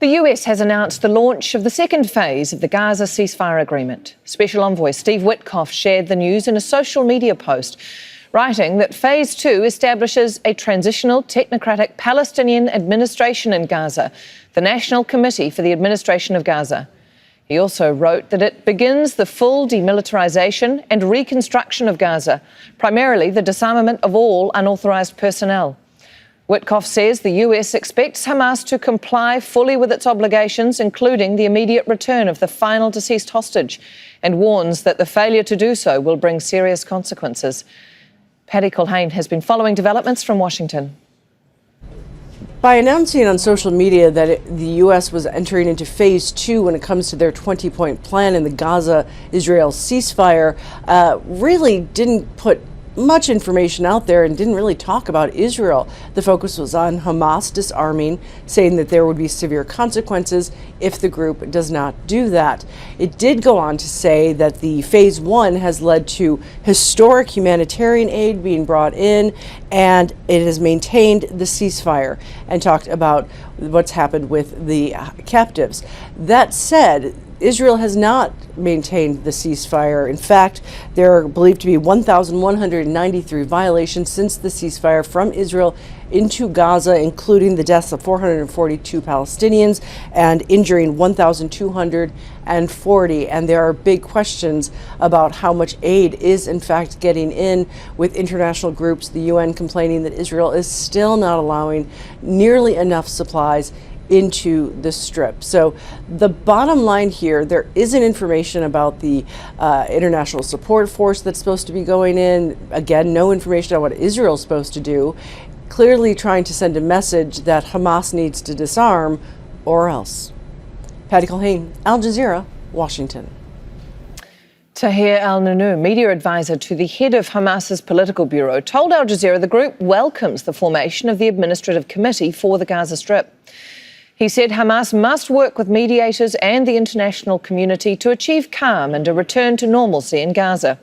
The US has announced the launch of the second phase of the Gaza ceasefire agreement. Special envoy Steve Witkoff shared the news in a social media post, writing that phase 2 establishes a transitional technocratic Palestinian administration in Gaza, the National Committee for the Administration of Gaza. He also wrote that it begins the full demilitarization and reconstruction of Gaza, primarily the disarmament of all unauthorized personnel. Witkoff says the US expects Hamas to comply fully with its obligations, including the immediate return of the final deceased hostage, and warns that the failure to do so will bring serious consequences. Paddy Culhane has been following developments from Washington. By announcing on social media that the U.S. was entering into phase 2 when it comes to their 20-point plan in the Gaza-Israel ceasefire, really didn't put much information out there and didn't really talk about Israel. The focus was on Hamas disarming, saying that there would be severe consequences if the group does not do that. It did go on to say that the phase 1 has led to historic humanitarian aid being brought in, and it has maintained the ceasefire and talked about what's happened with the captives. That said, Israel has not maintained the ceasefire. In fact, there are believed to be 1,193 violations since the ceasefire from Israel into Gaza, including the deaths of 442 Palestinians and injuring 1,240. And there are big questions about how much aid is in fact getting in, with international groups, the UN, complaining that Israel is still not allowing nearly enough supplies into the strip. So the bottom line here, there isn't information about the international support force that's supposed to be going in. Again, no information on what Israel's supposed to do. Clearly trying to send a message that Hamas needs to disarm or else. Paddy Culhane, Al Jazeera, Washington. Tahir al-Nounou, media advisor to the head of Hamas's political bureau, told Al Jazeera the group welcomes the formation of the administrative committee for the Gaza Strip. He said Hamas must work with mediators and the international community to achieve calm and a return to normalcy in Gaza.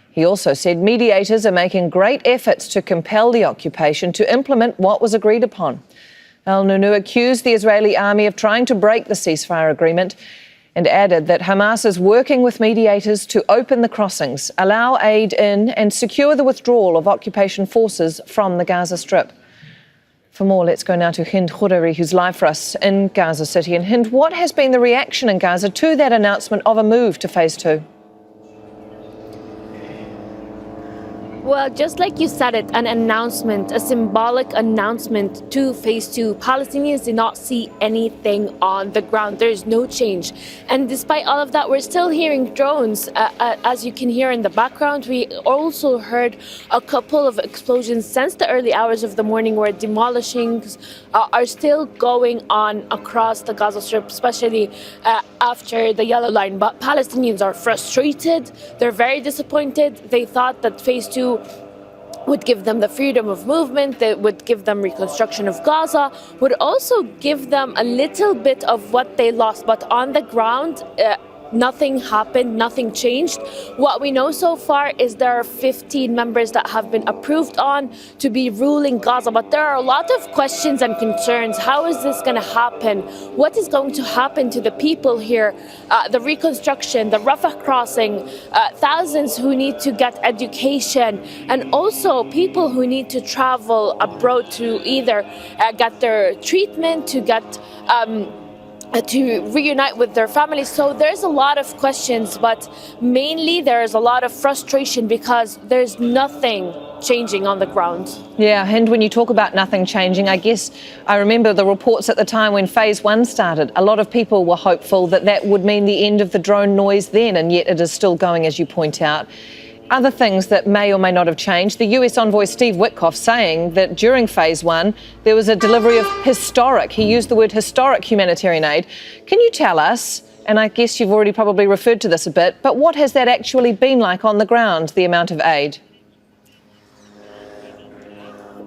He also said mediators are making great efforts to compel the occupation to implement what was agreed upon. Al-Nounou accused the Israeli army of trying to break the ceasefire agreement and added that Hamas is working with mediators to open the crossings, allow aid in and secure the withdrawal of occupation forces from the Gaza Strip. For more, let's go now to Hind Khoudary, who's live for us in Gaza City. And Hind, what has been the reaction in Gaza to that announcement of a move to phase 2? Well, just like you said it, an announcement, a symbolic announcement to phase 2. Palestinians did not see anything on the ground. There's no change. And despite all of that, we're still hearing drones. As you can hear in the background, we also heard a couple of explosions since the early hours of the morning, where demolishings are still going on across the Gaza Strip, especially after the yellow line. But Palestinians are frustrated. They're very disappointed. They thought that phase 2 would give them the freedom of movement, that would give them reconstruction of Gaza, would also give them a little bit of what they lost. But on the ground, nothing happened, nothing changed. What we know so far is there are 15 members that have been approved on to be ruling Gaza, but there are a lot of questions and concerns. How is this going to happen? What is going to happen to the people here? The reconstruction, the Rafah crossing, thousands who need to get education, and also people who need to travel abroad to either get their treatment, to get to reunite with their families. So there's a lot of questions, but mainly there's a lot of frustration because there's nothing changing on the ground. Yeah, and when you talk about nothing changing, I guess I remember the reports at the time when phase 1 started. A lot of people were hopeful that that would mean the end of the drone noise then, and yet it is still going, as you point out. Other things that may or may not have changed. The US envoy Steve Witkoff saying that during phase 1 there was a delivery of historic, he used the word historic, humanitarian aid. Can you tell us, and I guess you've already probably referred to this a bit, but what has that actually been like on the ground, the amount of aid?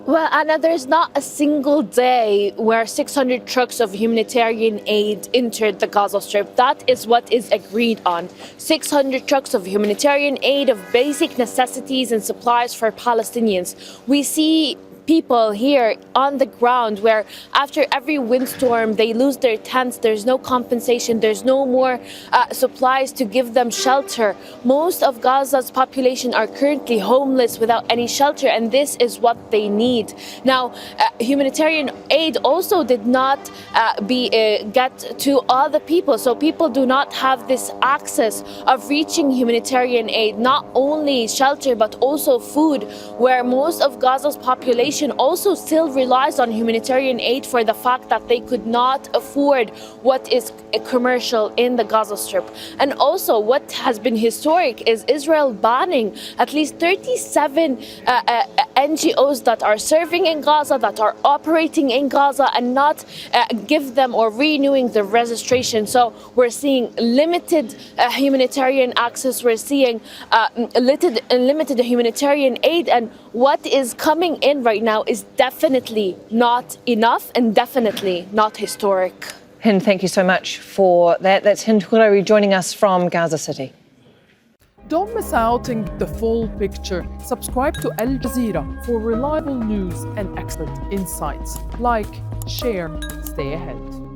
Well, Anna, there's not a single day where 600 trucks of humanitarian aid entered the Gaza Strip. That is what is agreed on. 600 trucks of humanitarian aid, of basic necessities and supplies for Palestinians. We see people here on the ground, where after every windstorm they lose their tents, there's no compensation, there's no more supplies to give them shelter. Most of Gaza's population are currently homeless without any shelter, and this is what they need. Now, humanitarian aid also did not get to all the people, so people do not have this access of reaching humanitarian aid, not only shelter but also food, where most of Gaza's population also still relies on humanitarian aid for the fact that they could not afford what is commercial in the Gaza Strip. And also what has been historic is Israel banning at least 37 NGOs that are serving in Gaza, that are operating in Gaza, and not give them or renewing the registration. So we're seeing limited humanitarian access, we're seeing limited humanitarian aid, and what is coming in right now is definitely not enough and definitely not historic. Hind, thank you so much for that. That's Hind Khoudary joining us from Gaza City. Don't miss out on the full picture. Subscribe to Al Jazeera for reliable news and expert insights. Like, share, stay ahead.